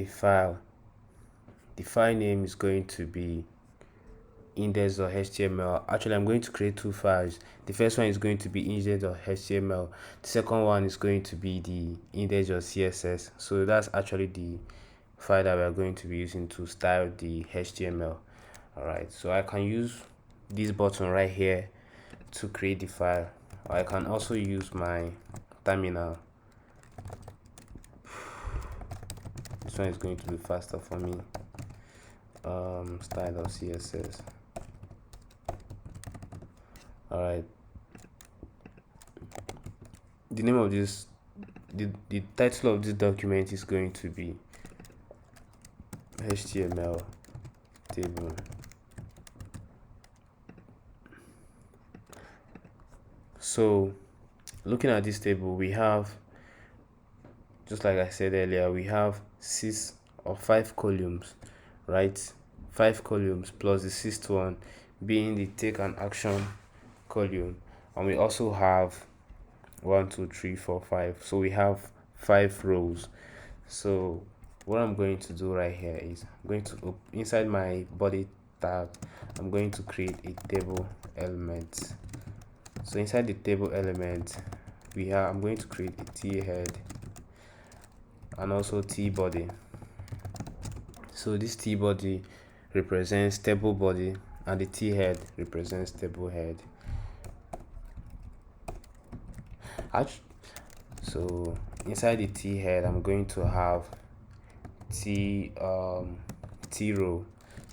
a file. The file name is going to be index.html. Actually, I'm going to create two files. The first one is going to be index.html. The second one is going to be the index.css. So that's actually the file that we're going to be using to style the HTML. Alright, so I can use this button right here to create the file. I can also use my terminal. This one is going to be faster for me. Style.css. Alright, the name of this, the title of this document is going to be HTML table. So looking at this table, we have, just like I said earlier, we have 6 or 5 columns, right? 5 columns plus the 6th one being the take an action column, and we also have 1 2 3 4 5, so we have 5 rows. So what I'm going to do right here is I'm going to inside my body tab, I'm going to create a table element. So inside the table element, I'm going to create a T head and also T body. So this T body represents table body and the T head represents table head. So inside the T head, I'm going to have T row.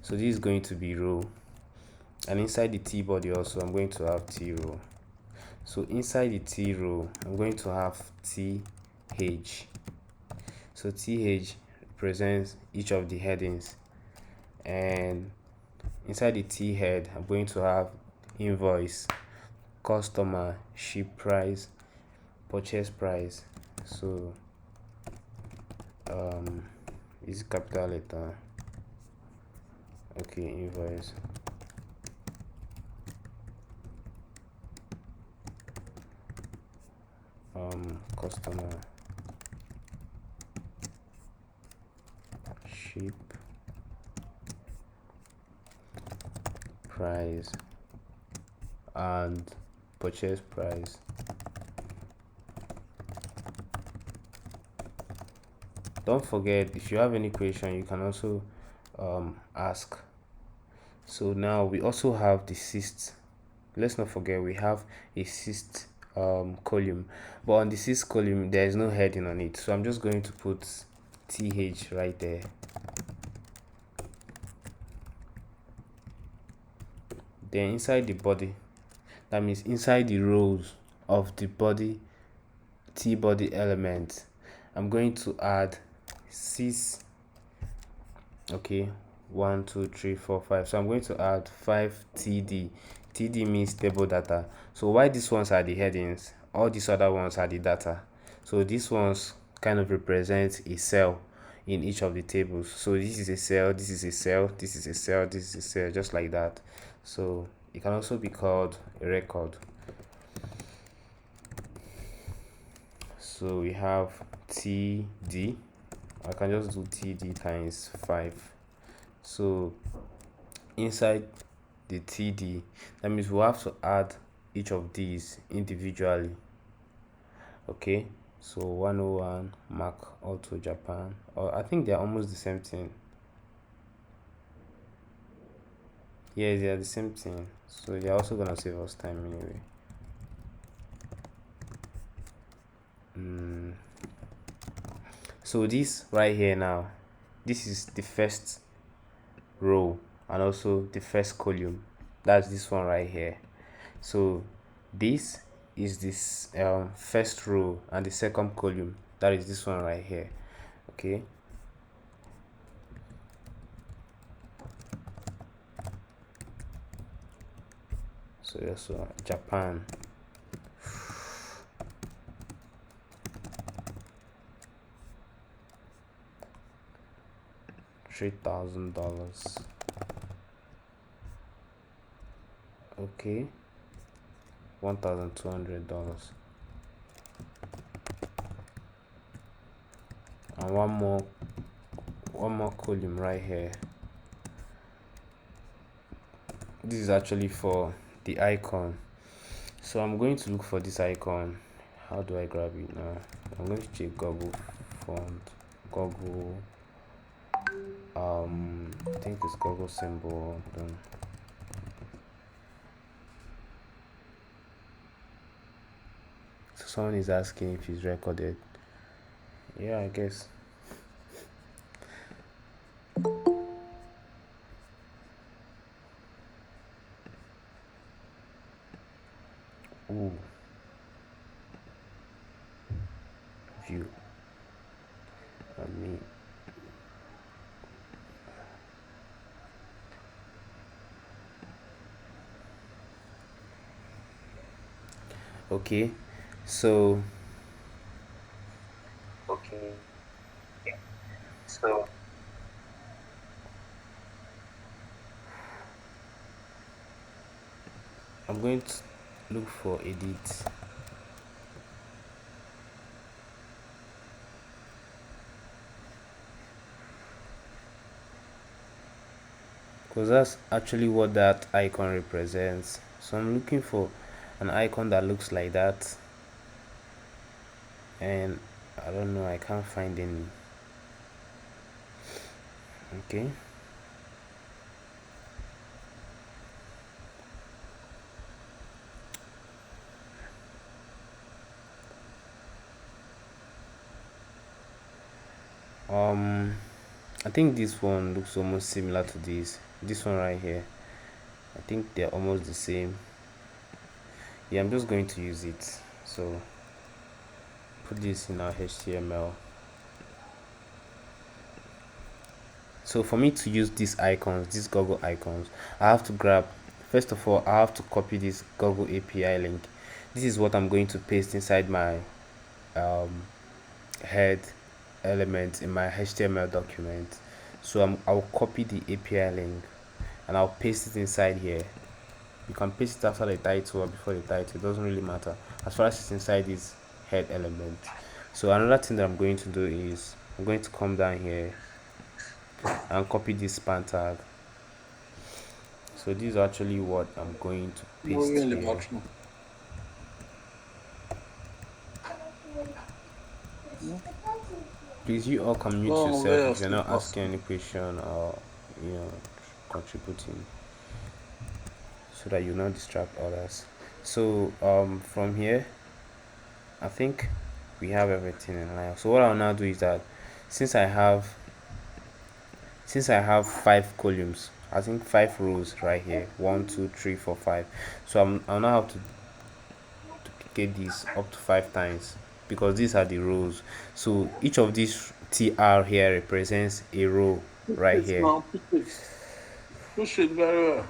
So this is going to be row, and inside the T body also I'm going to have T row. So inside the T row, I'm going to have TH. So TH represents each of the headings, and inside the T head, I'm going to have invoice, customer, ship price, purchase price. So is capital letter. Okay, invoice. Customer, ship price, and purchase price. Don't forget, if you have any question, you can also ask. So now we also have the 6th. Let's not forget we have a 6th column, but on the 6th column there is no heading on it, so I'm just going to put TH right there. Then inside the body, that means inside the rows of the body T body element, I'm going to add 6. Okay, 1 2 3 4 5. So I'm going to add 5 TD. TD means table data. So why these ones are the headings, all these other ones are the data. So these ones kind of represent a cell in each of the tables. So this is a cell, this is a cell, this is a cell, this is a cell, just like that. So it can also be called a record. So we have TD. I can just do TD times 5. So inside the TD, that means we'll have to add each of these individually. Okay, so 101 Mac Auto Japan, or I think they're almost the same thing. Yeah, they are the same thing, so they're also gonna save us time anyway. So this right here now, this is the first row and also the first column. That's this one right here. So this is this first row, and the second column, that is this one right here. Okay, so yes, Japan. $3,000. Okay, $1,200. And one more one more column right here. This is actually for the icon, so I'm going to look for this icon. How do I grab it now? I'm going to check Google font, Google, I think it's Google symbol. So someone is asking if it's recorded. Yeah, I guess. Ooh, view. I mean, okay. So okay. So I'm going to look for edit. Because that's actually what that icon represents. So I'm looking for an icon that looks like that, and I don't know, I can't find any. Okay, I think this one looks almost similar to this one right here. I think they're almost the same. Yeah, I'm just going to use it. So put this in our HTML. So for me to use these icons, these Google icons, I have to grab, first of all, I have to copy this Google API link. This is what I'm going to paste inside my head element in my HTML document. So I'll copy the API link and I'll paste it inside here. You can paste it after the title or before the title, it doesn't really matter as far as it's inside this head element. So another thing that I'm going to do is I'm going to come down here and copy this span tag. So this is actually what I'm going to paste here. Please, you all can mute yourself if you're not asking any question or contributing, so that you not distract others. So from here, I think we have everything in line. So what I'll now do is that since I have 5 columns, I think 5 rows right here, 1 2 3 4 5. So I'll now have to duplicate this up to 5 times because these are the rows. So each of these tr here represents a row right here. Push it very well.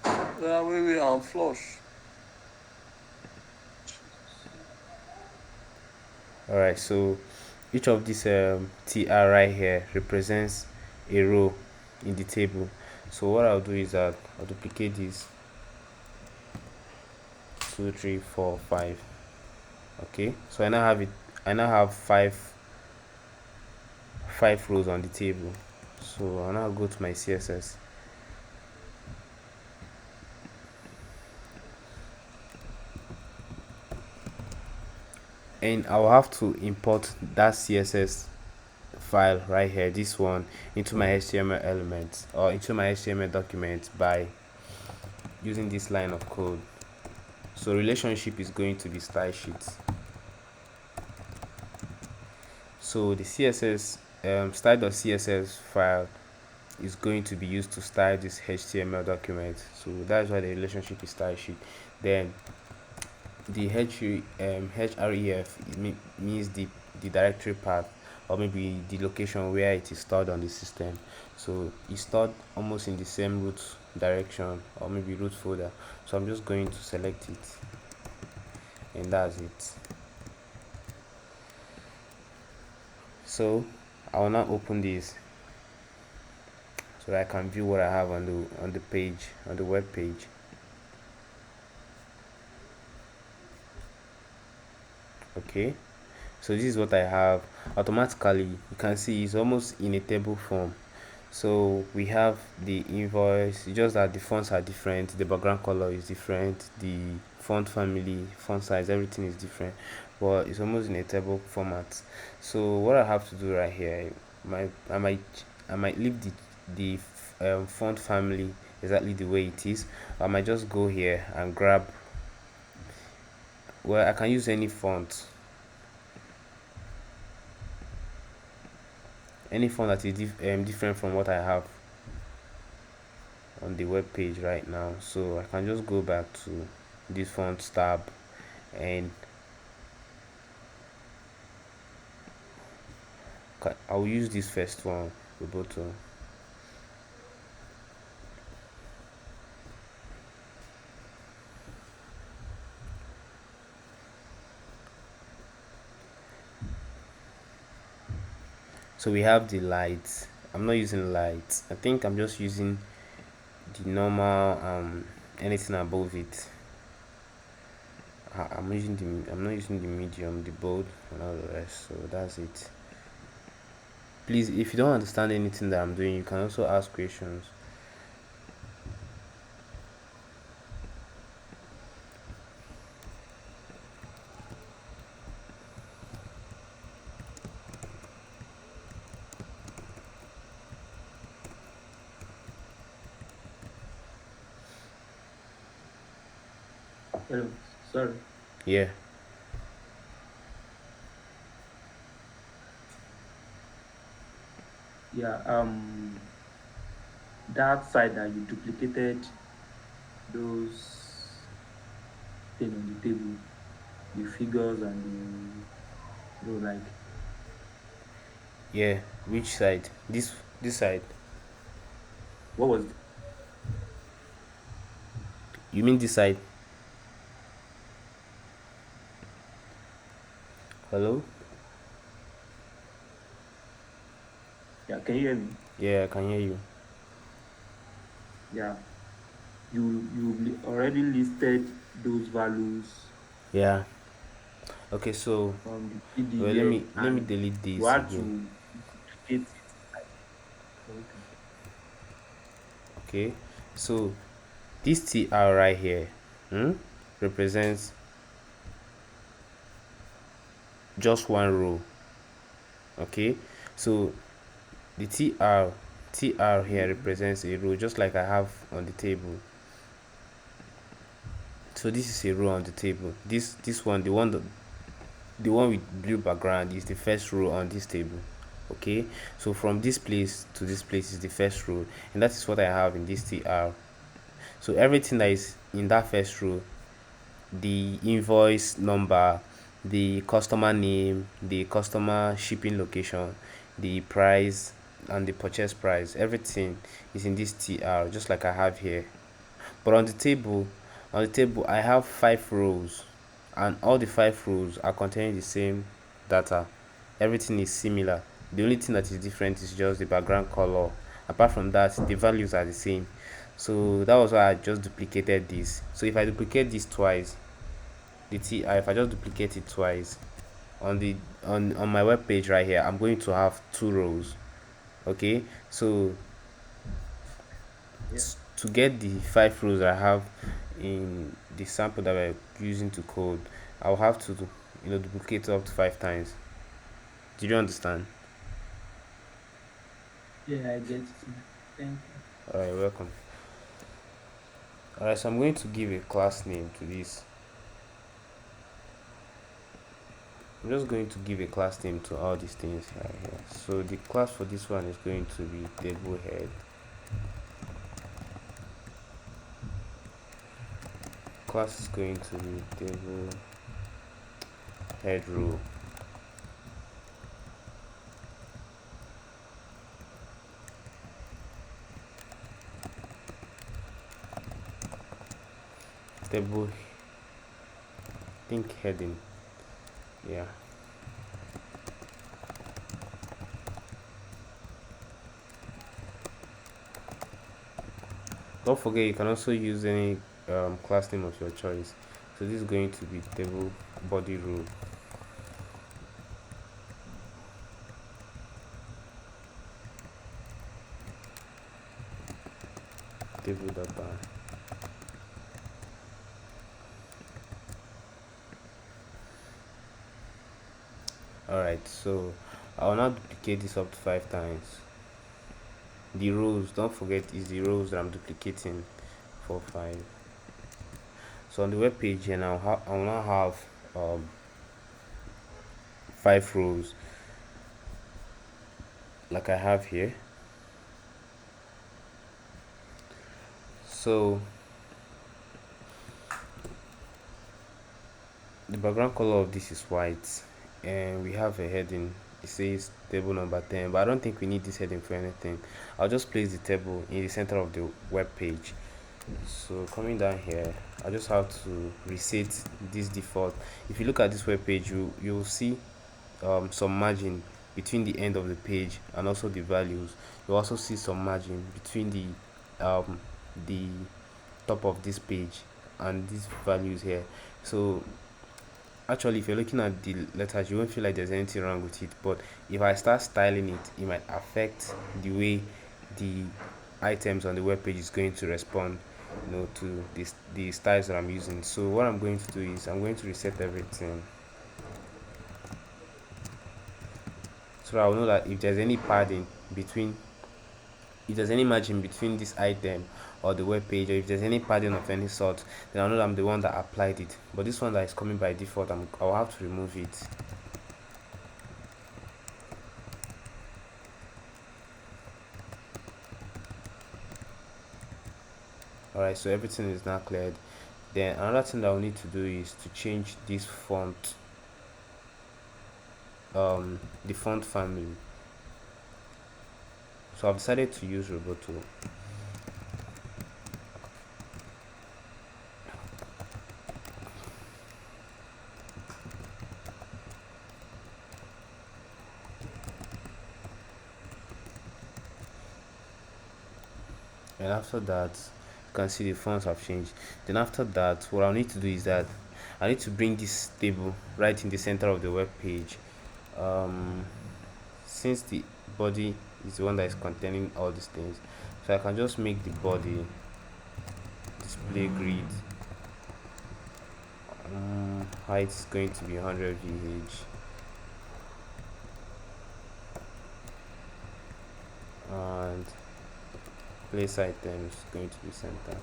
That way we are flush. All right, so each of these tr right here represents a row in the table. So what I'll do is that I'll duplicate this 2 3 4 5. Okay, so I now have five rows on the table. So I'll now go to my CSS and I'll have to import that CSS file right here, this one, into my HTML element or into my HTML document by using this line of code. So relationship is going to be style sheet. So the CSS style.css file is going to be used to style this HTML document. So that's why the relationship is style sheet. Then the href means the directory path, or maybe the location where it is stored on the system. So it's stored almost in the same root direction or maybe root folder. So I'm just going to select it, and that's it. So I will now open this so that I can view what I have on the page, on the web page. Okay, So this is what I have. Automatically you can see it's almost in a table form. So we have the invoice, it's just that the fonts are different, the background color is different, the font family, font size, everything is different, but it's almost in a table format. So what I have to do right here, I might leave the font family exactly the way it is. I might just go here and grab, well, I can use any font, that is different from what I have on the web page right now. So I can just go back to this font tab, and I'll use this first one, Roboto. So we have the lights. I'm not using lights. I think I'm just using the normal anything above it. I'm not using the medium, the bold, and all the rest. So that's it. Please, if you don't understand anything that I'm doing, you can also ask questions. Hello, sorry. Yeah. Yeah, that side that you duplicated those thing on the table, the figures and like Yeah. Which side? This side. what was You mean this side? Hello? yeah, can you hear me? Yeah, I can hear you. Yeah, you already listed those values Yeah. Okay, so on the PD well, let there me let me and delete you this had again. to duplicate it. Okay. Okay, so this TR right here, represents just one row. Okay, so the TR here Okay. represents a row, just like I have on the table. So this is a row on the table. This one, the one with blue background, is the first row on this table. Okay, so from this place to this place is the first row, and that is what I have in this TR. So everything that is in that first row, the invoice number, the customer name, the customer shipping location, the price, and the purchase price, everything is in this TR, just like I have here. But on the table I have 5 rows, and all the 5 rows are containing the same data. Everything is similar. The only thing that is different is just the background color. Apart from that, the values are the same. So that was why I just duplicated this. So if I duplicate this twice, if I just duplicate it twice on the on my web page right here, I'm going to have 2 rows. Okay, so Yeah. to get the 5 rows I have in the sample that we're using to code, I'll have to duplicate up to 5 times. Did you understand? Yeah, I get it. Thank you. All right, welcome. All right, so I'm going to give a class name to this. I'm just going to give a class name to all these things right here. So the class for this one is going to be table head. Class is going to be table head row. Table, think heading. Yeah. Don't forget, you can also use any class name of your choice. So this is going to be table body row. table data. Alright, so I'll now duplicate this up to 5 times. The rows, don't forget, is the rows that I'm duplicating for 5. So on the web page here now, I'll now have 5 rows like I have here. So the background color of this is white, and we have a heading. It says table number 10, but I don't think we need this heading for anything. I'll just place the table in the center of the web page. So coming down here, I just have to reset this default. If you look at this web page, you'll see some margin between the end of the page and also the values. You also see some margin between the top of this page and these values here. So actually, if you're looking at the letters, you won't feel like there's anything wrong with it, but if I start styling it, it might affect the way the items on the web page is going to respond, to the styles that I'm using. So what I'm going to do is I'm going to reset everything, so I'll know that if there's any padding between, if there's any margin between this item or the web page, or if there's any padding of any sort, then I'll know that I'm the one that applied it. But this one that is coming by default, I'll have to remove it. Alright, so everything is now cleared. Then another thing that I'll need to do is to change this font, the font family. So I've decided to use Roboto. And after that, you can see the fonts have changed. Then after that, what I'll need to do is that I need to bring this table right in the center of the web page. Since the body is the one that is containing all these things, so I can just make the body display grid. Height is going to be 100 VH, and place items is going to be center.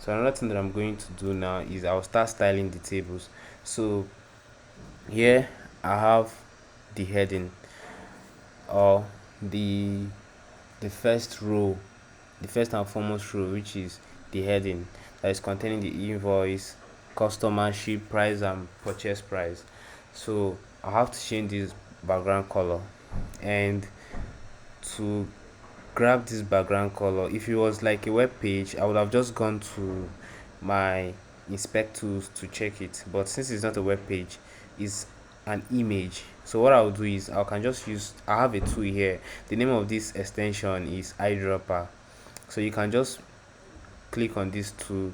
So another thing that I'm going to do now is I'll start styling the tables. So here I have the heading, or the first row, the first and foremost row, which is the heading that is containing the invoice, customer, ship price, and purchase price. So I have to change this background color, and to grab this background color, if it was like a web page, I would have just gone to my inspect tools to check it, but since it's not a web page, it's an image. So what I'll do is I can just use, I have a tool here. The name of this extension is eyedropper. So you can just click on this tool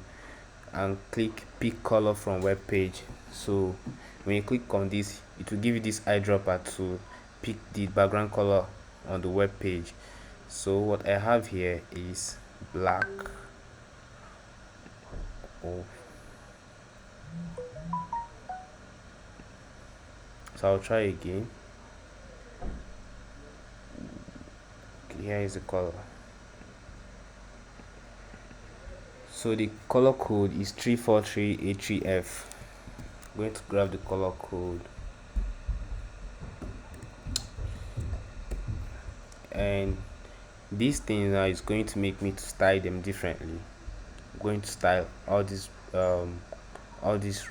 and click pick color from web page. So when you click on this, it will give you this eyedropper to pick the background color on the web page. So what I have here is black. So I'll try again. Okay, here is the color. So the color code is 343A3F. I'm going to grab the color code, and this thing now is going to make me to style them differently. I'm going to style all these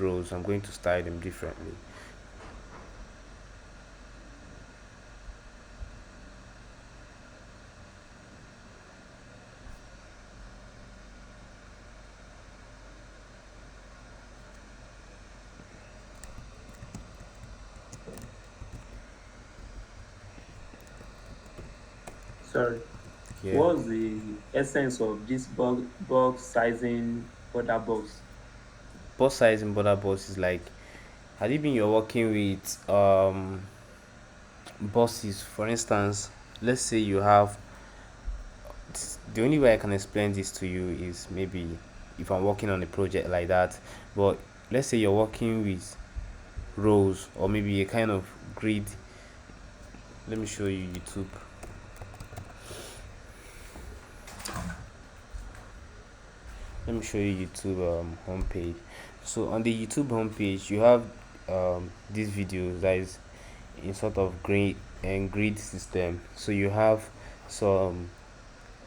rows. I'm going to style them differently. Sorry. Yeah. What's the essence of this box sizing border box? Box sizing border box is like, had it been you're working with bosses, for instance, let's say you have, the only way I can explain this to you is maybe if I'm working on a project like that. But let's say you're working with rows or maybe a kind of grid. Let me show you YouTube. Let me show you YouTube homepage. So on the YouTube homepage, you have this video that is in sort of grid system. So you have some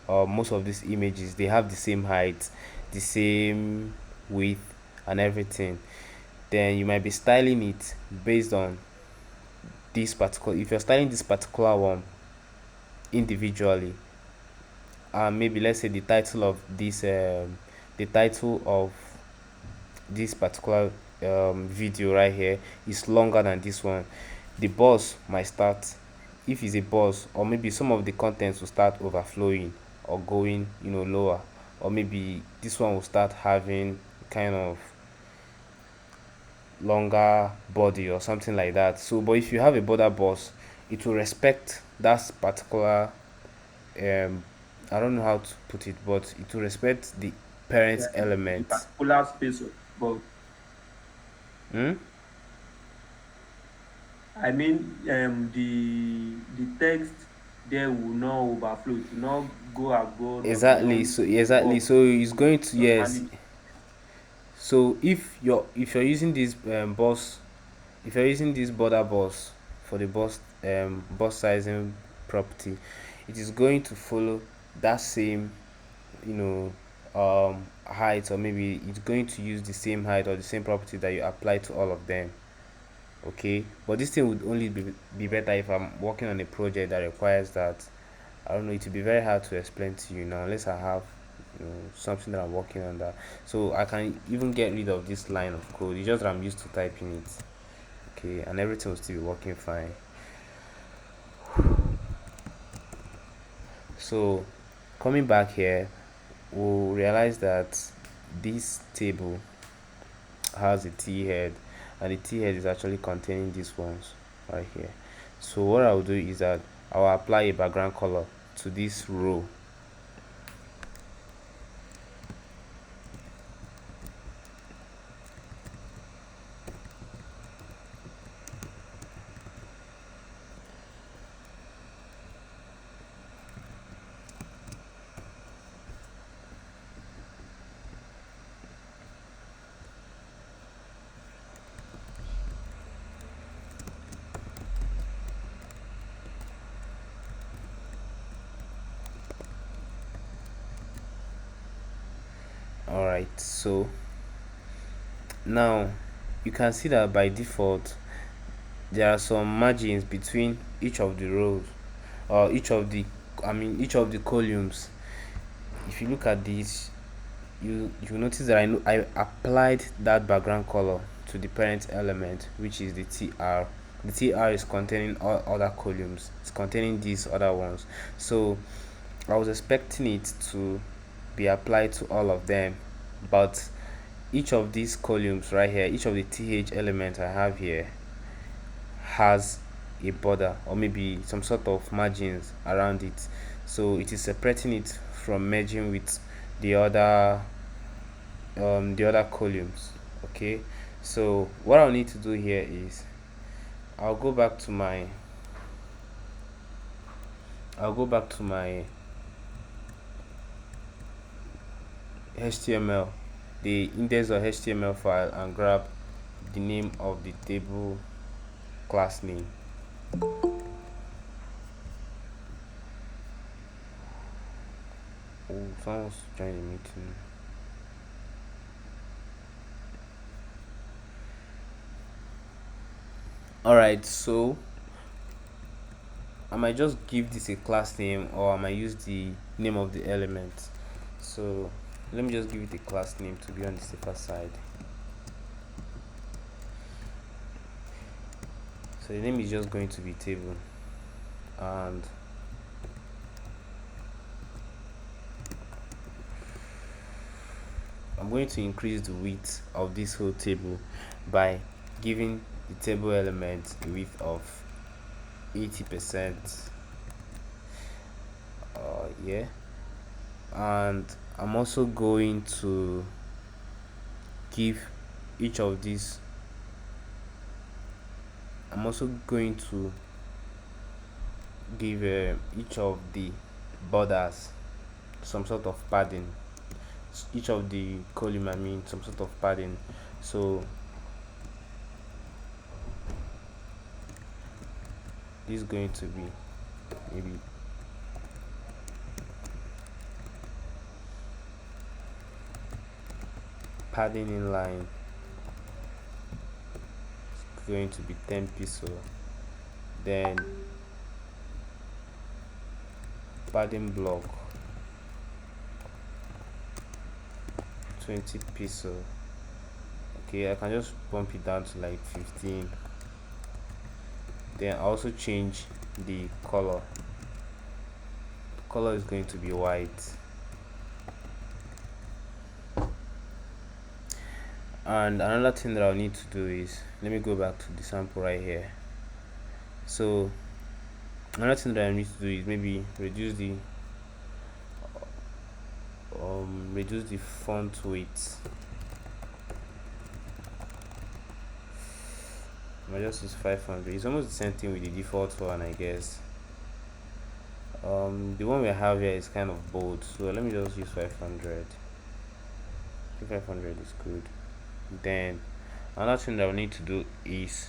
most of these images, they have the same height, the same width and everything. Then you might be styling it based on this particular, if you're styling this particular one individually, maybe let's say the title of this particular video right here is longer than this one, the boss might start, if it's a boss, or maybe some of the contents will start overflowing or going lower, or maybe this one will start having kind of longer body or something like that. So but if you have a border boss, it will respect that particular I don't know how to put it, but it will respect the parent The element. particular space of box. Hmm? I mean, the text there will not overflow. It will not go above or Exactly. beyond So the exactly. box. So it's going to, And yes. it, So if you're using this boss, if you're using this border boss for the boss sizing property, it is going to follow that same you know height, or maybe it's going to use the same height or the same property that you apply to all of them. Okay, but this thing would only be better if I'm working on a project that requires that. I don't know, it would be very hard to explain to you now unless I have something that I'm working on that, so I can even get rid of this line of code. It's just that I'm used to typing it. Okay, and everything will still be working fine. So coming back here, we'll realize that this table has a t head, and the t head is actually containing these ones right here. So what I'll do is that I'll apply a background color to this row. All right, so now you can see that by default there are some margins between each of the rows, or each of the columns. If you look at this, you notice that I applied that background color to the parent element, which is the tr. The tr is containing all other columns, it's containing these other ones. So I was expecting it to be applied to all of them, but each of these columns right here, each of the th element I have here has a border or maybe some sort of margins around it, so it is separating it from merging with the other columns. Okay, so what I'll need to do here is I'll go back to my I'll go back to my HTML, the index.html file, and grab the name of the table class name. Oh, someone's joining the meeting. Alright, so I might just give this a class name, or I might use the name of the element. So let me just give it a class name to be on the safer side. So the name is just going to be table, and I'm going to increase the width of this whole table by giving the table element a width of 80%. yeah, and I'm also going to give each of these I'm also going to give each of the borders some sort of padding, each of the column, I mean, some sort of padding. So this is going to be maybe padding in line, it's going to be 10 pixel, then padding block 20 pixel. Okay, I can just bump it down to like 15. Then I also change the color. The color is going to be white. And another thing that I'll need to do is, let me go back to the sample right here. So another thing that I need to do is maybe reduce the font weight. I just use 500. It's almost the same thing with the default one, I guess. The one we have here is kind of bold, so let me just use 500. 500 is good. Then another thing that we need to do is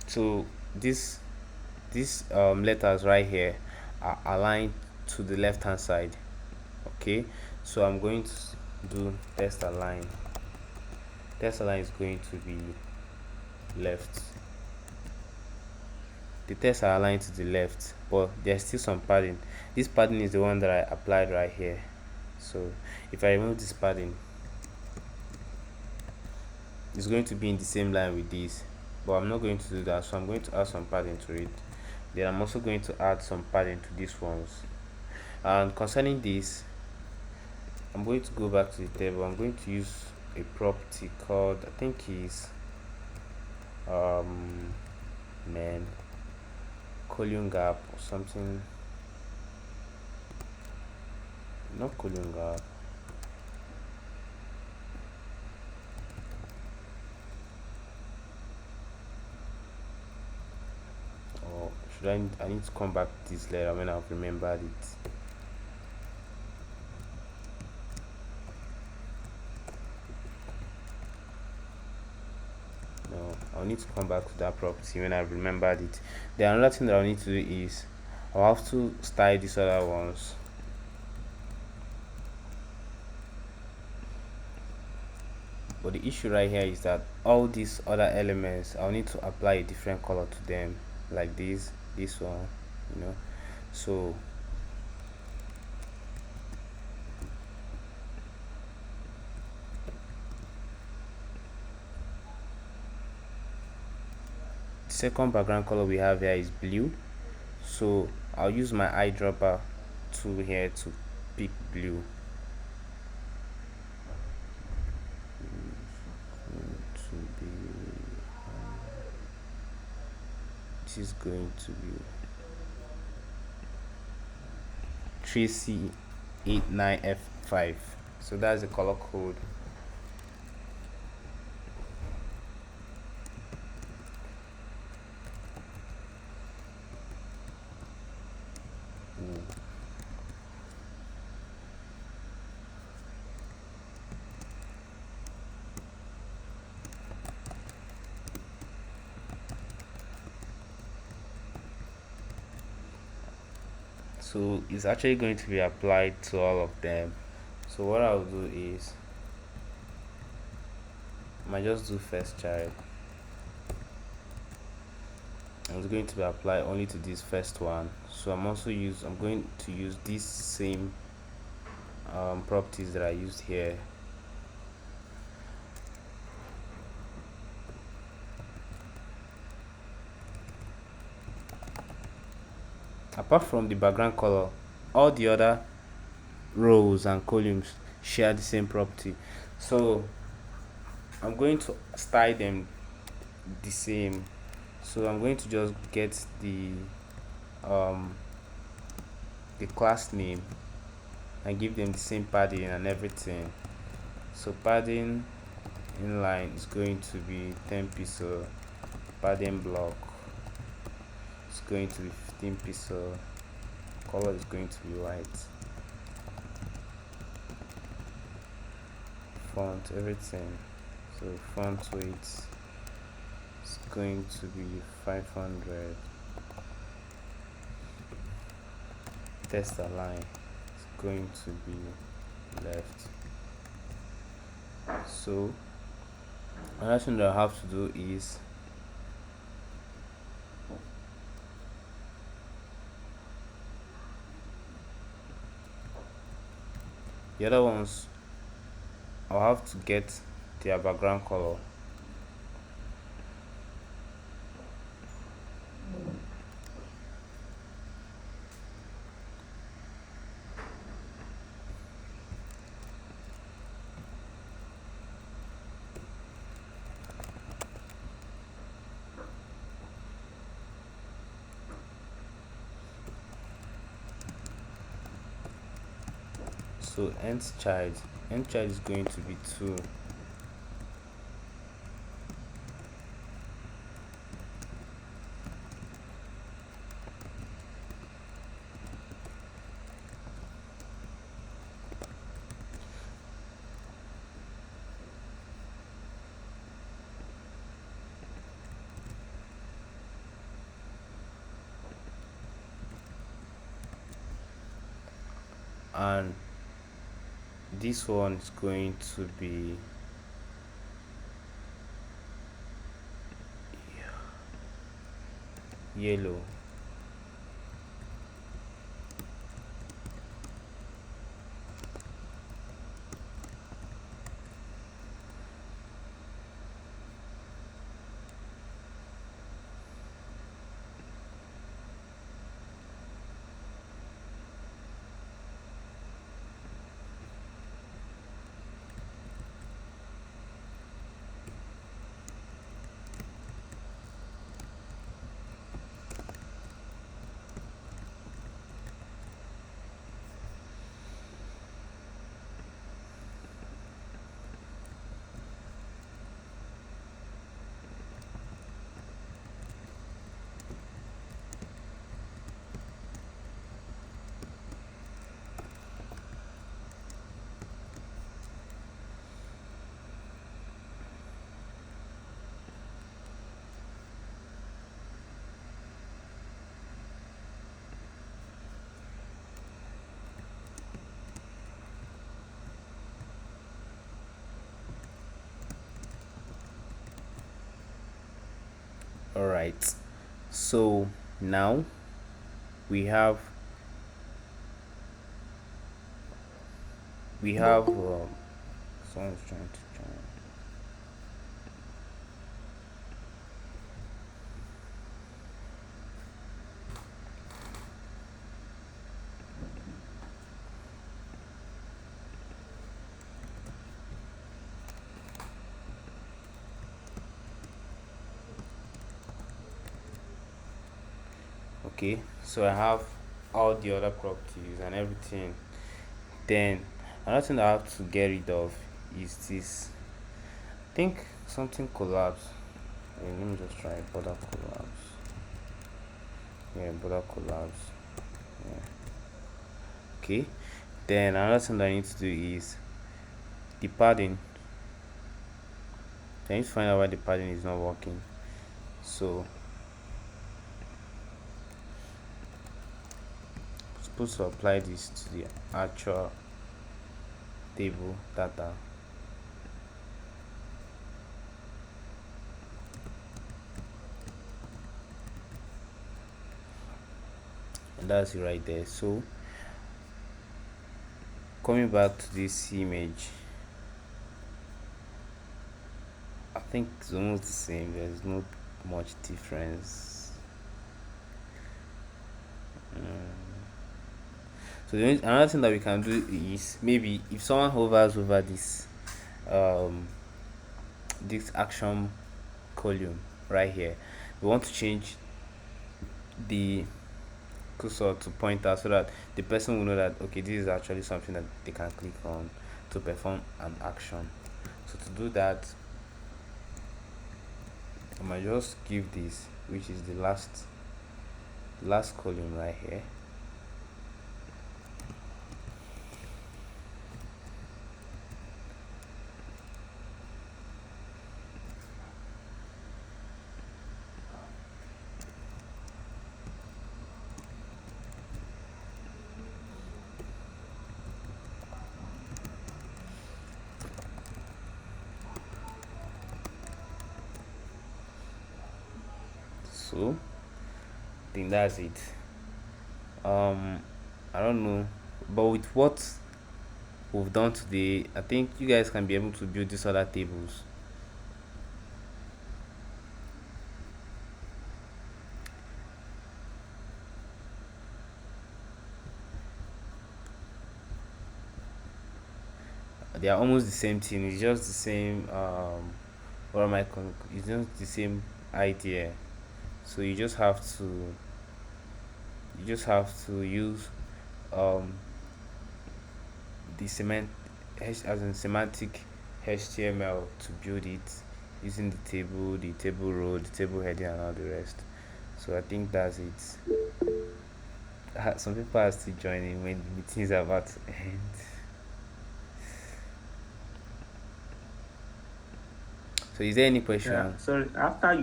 so these letters right here are aligned to the left hand side. Okay, so I'm going to do test align. Test align is going to be left. The tests are aligned to the left, but there's still some padding. This padding is the one that I applied right here. So if I remove this padding, it's going to be in the same line with this, but I'm not going to do that, so I'm going to add some padding to it. Then I'm also going to add some padding to these ones. And concerning this, I'm going to go back to the table. I'm going to use a property called, I think is column gap or something. Not column gap. Or should I need to come back to this later when I've remembered it. No, I'll need to come back to that property when I've remembered it. Then another thing that I'll need to do is I'll have to style these other ones. But the issue right here is that all these other elements, I'll need to apply a different color to them, like this one, so the second background color we have here is blue, so I'll use my eyedropper tool here to pick blue. This is going to be 3C89F5, so that's the color code. So it's actually going to be applied to all of them. So what I'll do is I might just do first child, and it's going to be applied only to this first one. So I'm going to use these same properties that I used here. Apart from the background color, all the other rows and columns share the same property, so I'm going to style them the same. So I'm going to just get um the class name and give them the same padding and everything. So padding inline is going to be 10 pixel, padding block is going to be 15 pixel, color is going to be white, font, everything. So font weight is going to be 500, text align is going to be left. So another thing that I have to do is the other ones I'll have to get their background color. So nth child is going to be 2. And this one is going to be yellow. All right, so now we have someone's trying to join. Okay, so I have all the other properties and everything. Then another thing I have to get rid of is this. I think something collapsed. Let me just try border collapse. Yeah, border collapse. Yeah. Okay, then another thing that I need to do is the padding. I need to find out why the padding is not working. So I'm supposed to apply this to the actual table data. And that's it right there. So coming back to this image, I think it's almost the same. There's not much difference. So another thing that we can do is maybe if someone hovers over this action column right here, we want to change the cursor to pointer so that the person will know that okay, this is actually something that they can click on to perform an action. So to do that, I might just give this, which is the last column right here. So I think that's it. um I don't know, but with what we've done today, I think you guys can be able to build these other tables. They are almost the same thing. It's just the same what am I calling, it's just the same idea. So you just have to use um the as in semantic HTML to build it using the table row, the table heading, and all the rest. So I think that's it. Some people are still joining when the meeting is about to end. So is there any Yeah, question? sorry. After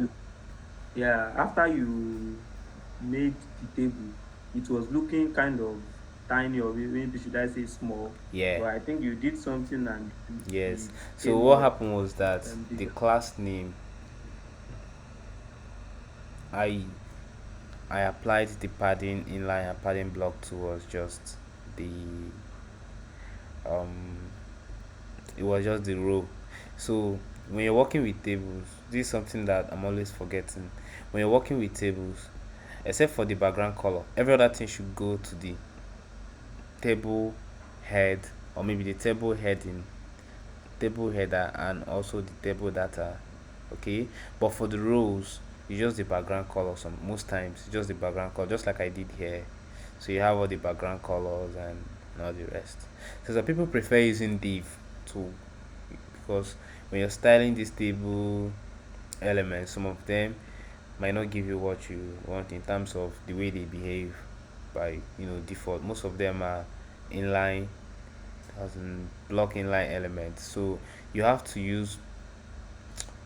you made the table, it was looking kind of tiny, or maybe should I say small. Yeah. But I think you did something and Yes. it So became what happened was that the bigger. class name, I I applied the padding inline and padding block towards just the um it was just the row. So when you're working with tables, this is something that I'm always forgetting. When you're working with tables, except for the background color, every other thing should go to the table head, or maybe the table heading, table header, and also the table data. Okay, but for the rows, it's just the background color. Some most times it's just the background color, just like I did here. So you have all the background colors and all the rest. So some people prefer using div to, because when you're styling this table elements, some of them might not give you what you want in terms of the way they behave by default. Most of them are inline, as in block inline elements. So you have to use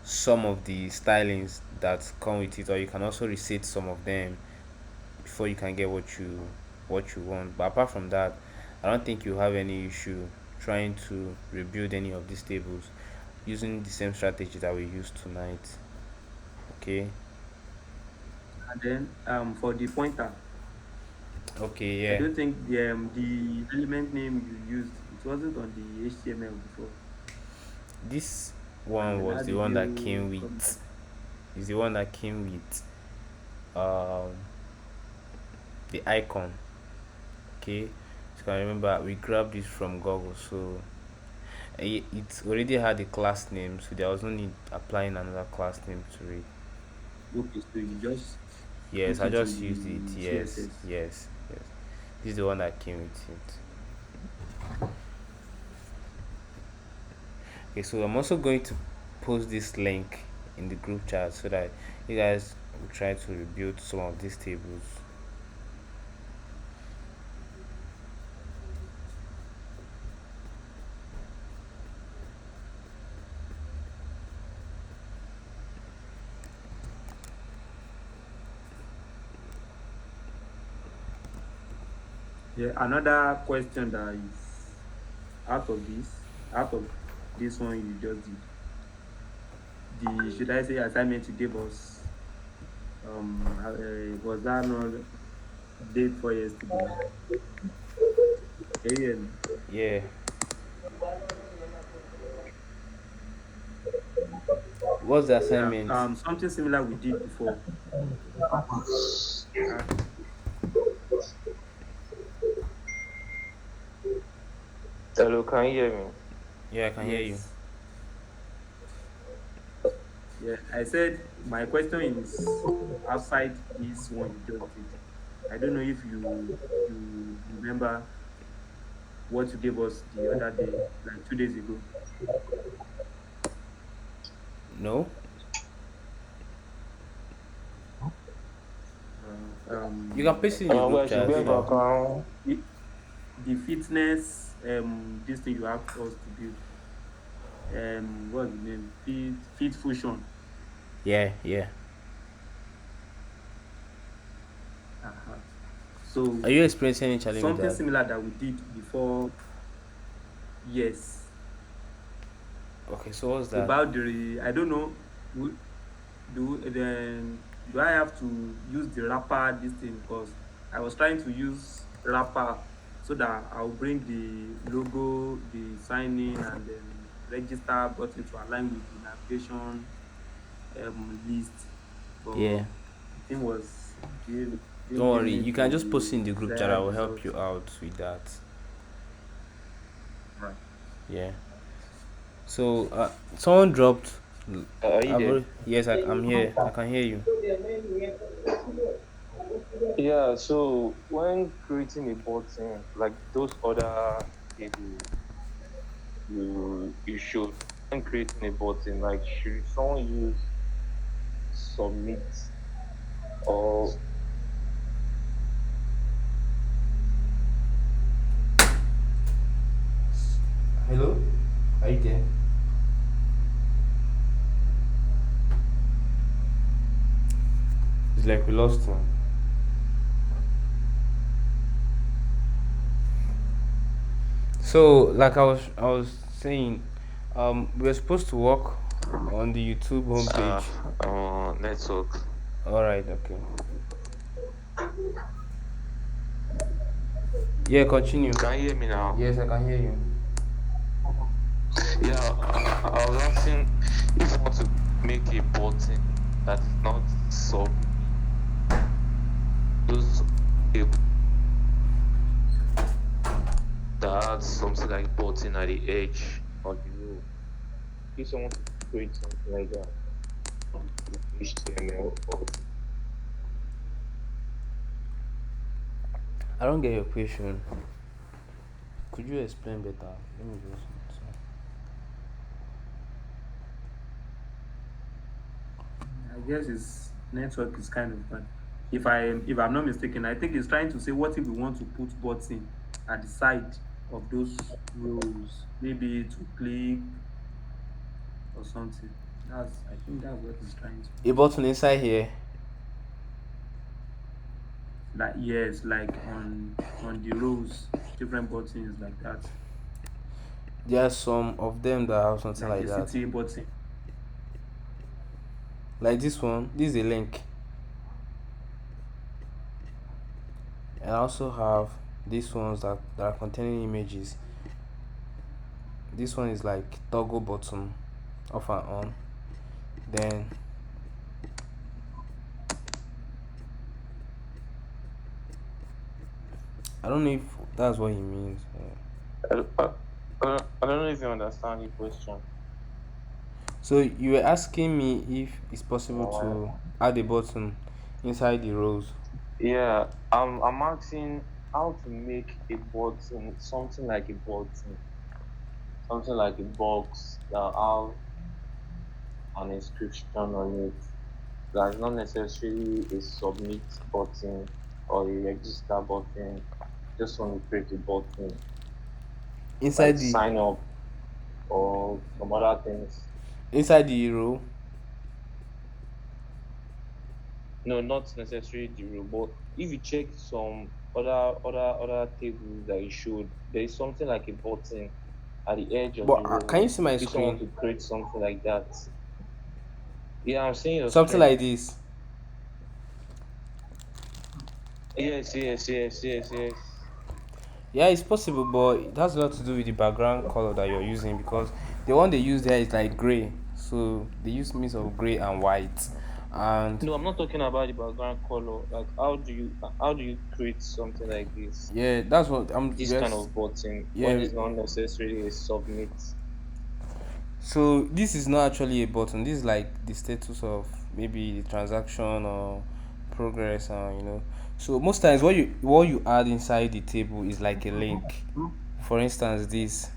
some of the stylings that come with it, or you can also reset some of them before you can get what you want. But apart from that, I don't think you have any issue trying to rebuild any of these tables using the same strategy that we used tonight. Okay. And then for the pointer, Okay, I yeah. don't think the element name you used, it wasn't on the HTML before. This And one then how was the did one that came you come with is the one that came with um the icon. Okay. So you can remember we grabbed this from Google, so it already had a class name, so there was no need applying another class name to it. okay, so you just Yes, put I it in just used it. the Yes, CSS? yes, yes. This is the one that came with it. Okay, so I'm also going to post this link in the group chat so that you guys will try to rebuild some of these tables. Yeah, another question that is out of this one you just did. The should I say assignment today was that not date for yesterday? Can you hear me? Yeah. What's the Yeah, assignment? something similar we did before. Uh, Hello, can you hear me? Yeah, I can hear you. yes, Yeah, I said my question is outside this one you just did. I don't know if you remember what you gave us the other day, like 2 days ago. No. You can paste it in the group Well, should chat be so that. background. The, the fitness this thing you asked us to build. What's the name? Fit fusion. Yeah, yeah. Uh-huh. Are So you experiencing any challenge with something that? similar that we did before. Yes, Okay, so what's that? about the I don't know. Do I have to use the wrapper this thing? Because I was trying to use wrapper so that I'll bring the logo, the sign in, and then register button to align with the navigation list. But Yeah. the thing was Don't didn't give worry. me You can just post it the in the group chat. I desired will help result. you out with that. Right. Yeah. So someone dropped. Are you there? Yes, I'm here. I can hear you. Yeah, so when creating a button, like those other table you should when creating a button, like should someone use submit or Hello? Are you there? It's like we lost him. So, like I was saying, we're supposed to work on the YouTube uh, homepage. network? All right. Okay. Yeah. Continue. Can you hear me now? Yes, I can hear you. Yeah, I was asking if you want to make a button that is not submit, those table that has something like button at the edge of the row. If someone to create something like that on HTML or I don't get your question. Could you explain better? Let me just. I guess his network is kind of bad. If I'm not mistaken, I think he's trying to say what if we want to put button at the side of those rows, maybe to click or something. I think that's what he's trying to A say. button inside here. Like yes, like on the rows, different buttons like that, There are some of them that have something like like a that. CTA button. Like this one. This is a link. And I also have these ones that are containing images. This one is like toggle button off and on. Then I don't know if that's what he means. I don't know if you understand the question. So you were asking me if it's possible Uh, to add a button inside the rows. yeah, I'm asking how to make a button, something like a box that have an inscription on it. That's not necessarily a submit button or a register button. Just want to create a button like Inside the sign up or some other things. inside the row. No, not necessarily the row, but if you check some other tables that you showed, there is something like a button at the edge of But the can row. you see my If someone screen? to create something like that. Yeah, I'm seeing your Something screen. like this. Yes. Yeah, it's possible, but it has a lot to do with the background color that you're using because the one they use there is like gray. So they use mix of gray and white. And No, I'm not talking about the background color. Like, how do you create something like yeah, that's what I'm this kind just of button when yeah. it's not necessarily a submit? So this is not actually a button. This is like the status of maybe the transaction or progress, and So most times, what you add inside the table is like a link. For instance,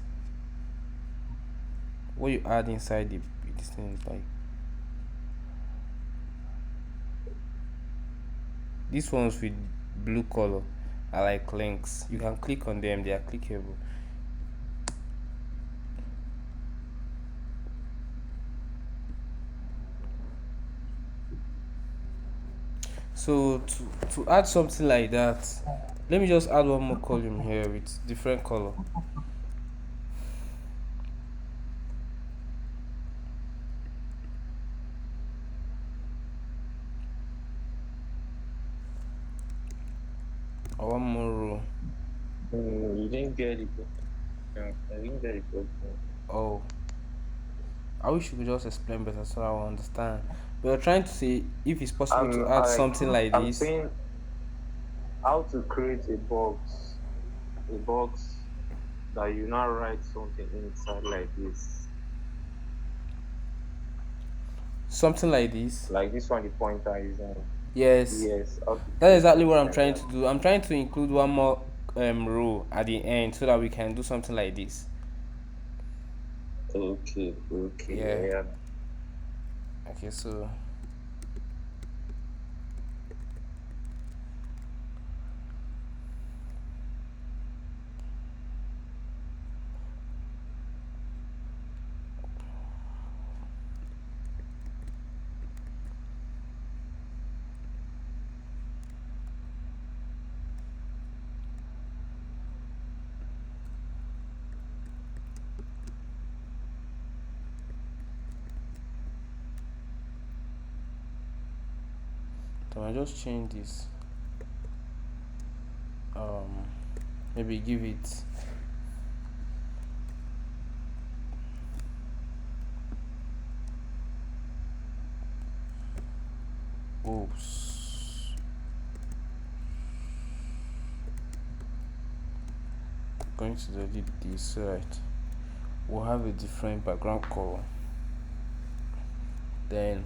what you add inside this thing is like these ones with blue color are like links. You can click on them; they are clickable. So to add something like that, let me just add one more column here with different color. Or one more row. You didn't get it. I didn't get it. Okay. Oh, I wish you could just explain better so I will understand. We are trying to see if it's possible to add something like I'm this. saying how to create a box that you now write something inside like this. Something like this. Like this one, the pointer is on. Yes, Yes, how to that's create exactly what something I'm like trying that. to do. I'm trying to include one more row at the end so that we can do something like this. Okay, okay, Yeah. yeah. Okay, so I just change this. Um, Maybe give it. Oops. Going to delete this so that we'll have a different background color. Then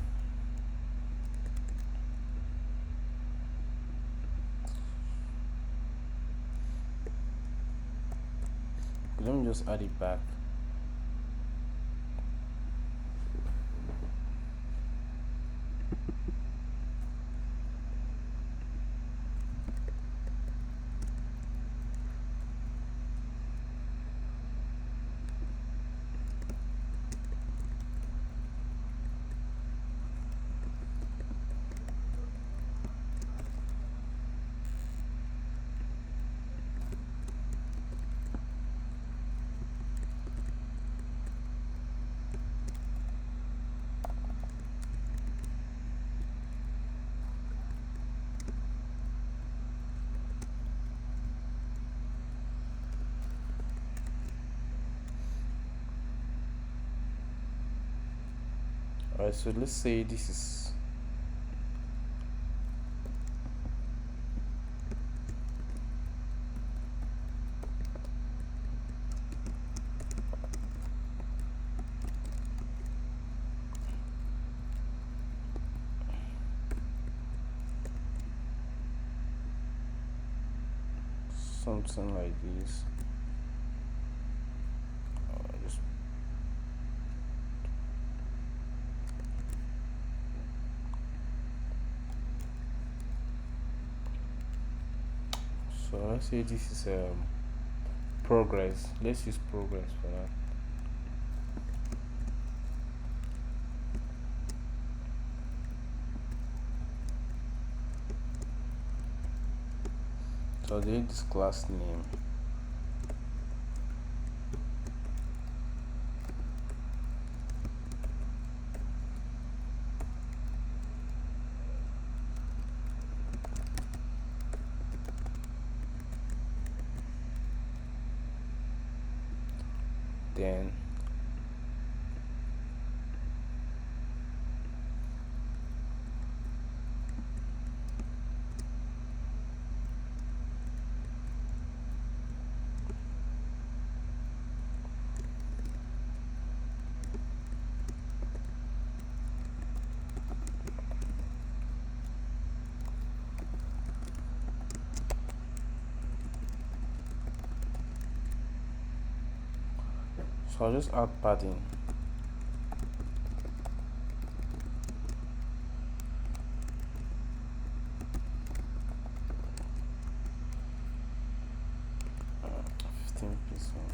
let me just add it back. Alright, so let's say this is something like this. Just so let's say this is progress. Let's use progress for that. So delete this class name. Then So I'll just add padding. Uh, 15%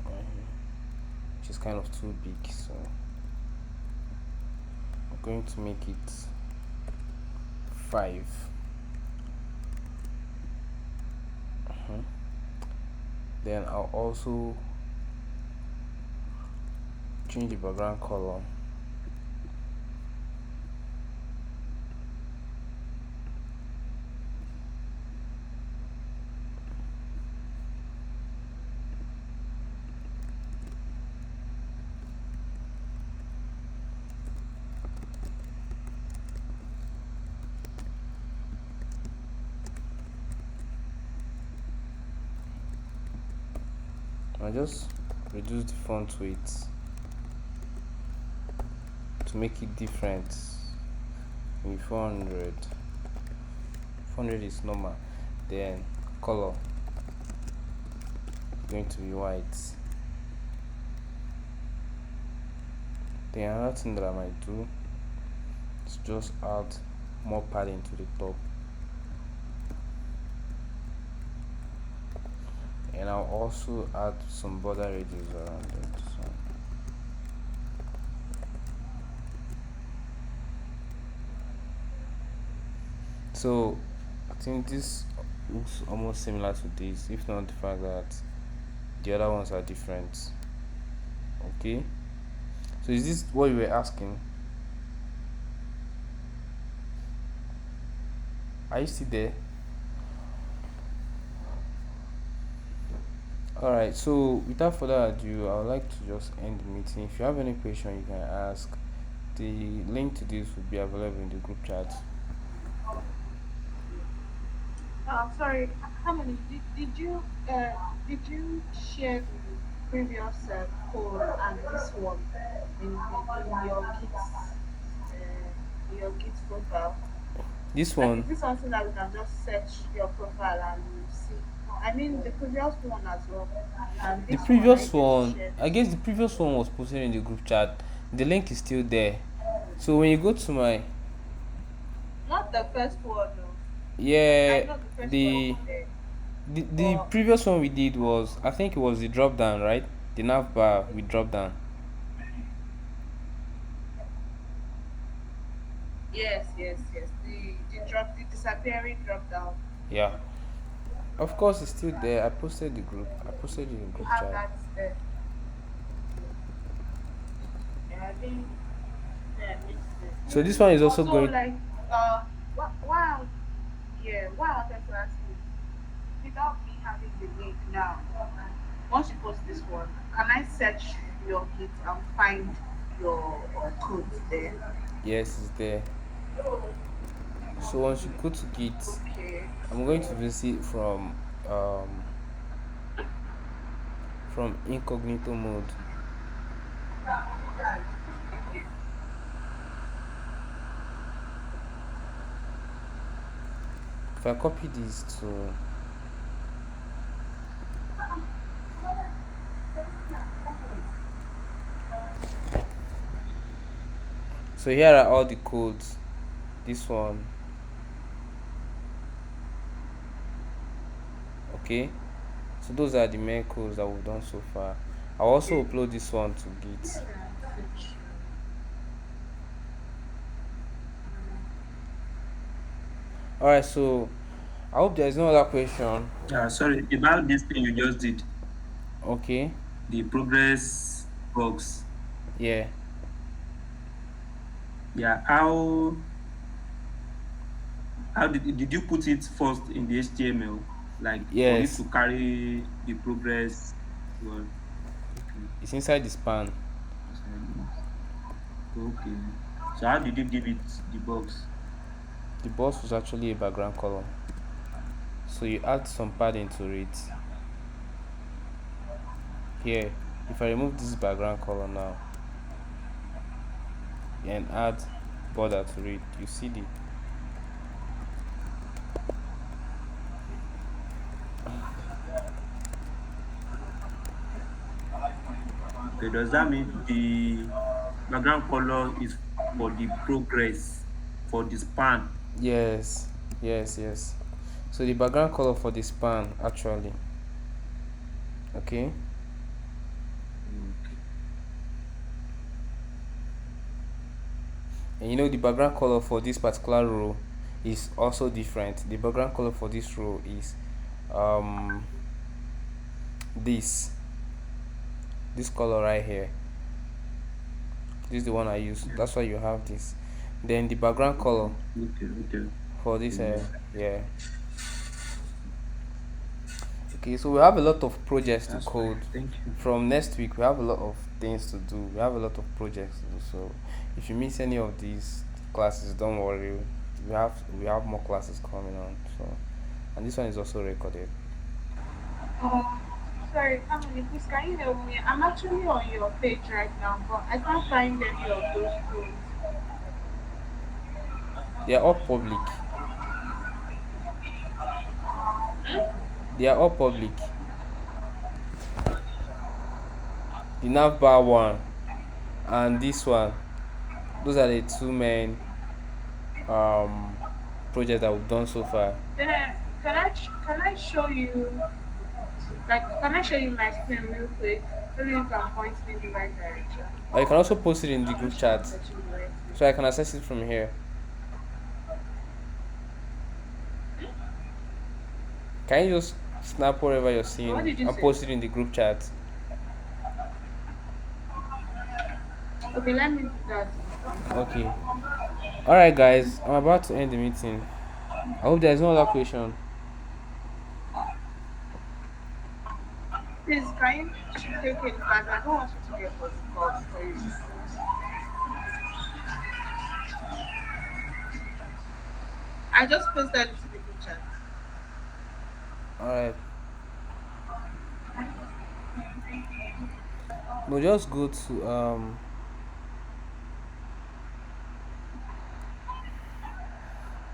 right here, which is kind of too big, so I'm going to make it 5. Then I'll also change the background color. I just reduce the font weight to make it different. Maybe 400. 400 is normal. Then color is going to be white. Then another thing that I might do is just add more padding to the top. And I'll also add some border radius around it. So I think this looks almost similar to this, if not the fact that the other ones are different. Okay, so is this what you were asking? Are you still there? Alright, so without further ado, I would like to just end the meeting. If you have any question, you can ask. The link to this will be available in the group chat. Sorry, Harmony, did you share the previous code and this one in your Git profile? This Like, one, is this something that we can just search your profile and we'll see? I mean, the previous one as well, and the this one. Are you previous going to one, share I this guess one? the previous one was posted in the group chat. The link is still there. So when you go to my, Not the first one, no. I yeah, know the first one is the there, the but previous one we did was, I think it was the drop down, right? The nav bar with drop down. yes. The disappearing drop down. Yeah, of course it's still there. I posted it in You group have chat. that there. Yeah, I think yeah, it makes sense. So this one is also Also, going. like, what I wanted to ask is, without me having the link now, once you post this one, can I search your Git and find your codes there? Yes, it's there. So once you go to Git, Okay. I'm going to visit um from incognito mode. If I copy this to, so here are all the codes. This one, okay. So those are the main codes that we've done so far. I'll also upload this one to Git. Alright, so I hope there's no other question. Sorry, about this thing you just did, Okay, the progress box. yeah, Yeah, how did you put it first in the HTML, like for it yes, to carry the progress? Well, okay, it's inside the span. okay. So how did you give it the box? The box was actually a background color. So you add some padding to it. Here, if I remove this background color now and add border to it, you see the, Okay, does that mean the background color is for the progress, for the span? Yes, yes. So the background color for the span actually. Okay. Okay. And the background color for this particular row is also different. The background color for this row is um this this color right here. This is the one I use. Yeah. That's why you have this. Then the background color Okay. for this Mm, yeah. Okay, so we have a lot of projects to that's fine. code. Thank you. From next week, we have a lot of things to do. We have a lot of projects to do. So, if you miss any of these classes, don't worry. We have more classes coming on. So, and this one is also recorded. Um, sorry, Emily, please can you help me? I'm actually on your page right now, but I can't find any of those codes. They are all public. They are all public. The navbar one and this one. Those are the two main um projects that we've done so far. Then can I show you can I show you my screen real quick? Maybe you can point me in the right direction. Or you can also post it in the I'm group sure I'm chat, touching the right so place. I can access it from here. Can you just snap whatever you're What seeing did you and say? post it in the group chat? Okay, let me do that. Okay. Alright guys, I'm about to end the meeting. I hope there's no other question. Please, can you take it back? I don't want you to get what's called for you. I just posted it to the group chat. Alright. No, just go to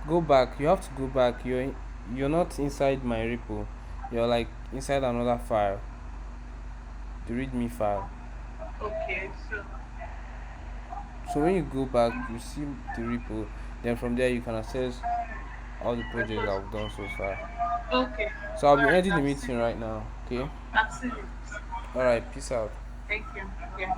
go back. You have to go back. You're not inside my repo. You're like inside another file. The readme file. Okay, so So when you go back, you see the repo. Then from there you can access all the I projects that post. I've done so far. Okay, So I'll all be right, ending the I've seen meeting it. right now. Okay. I've seen it. Alright. Peace out. Thank you. Yeah.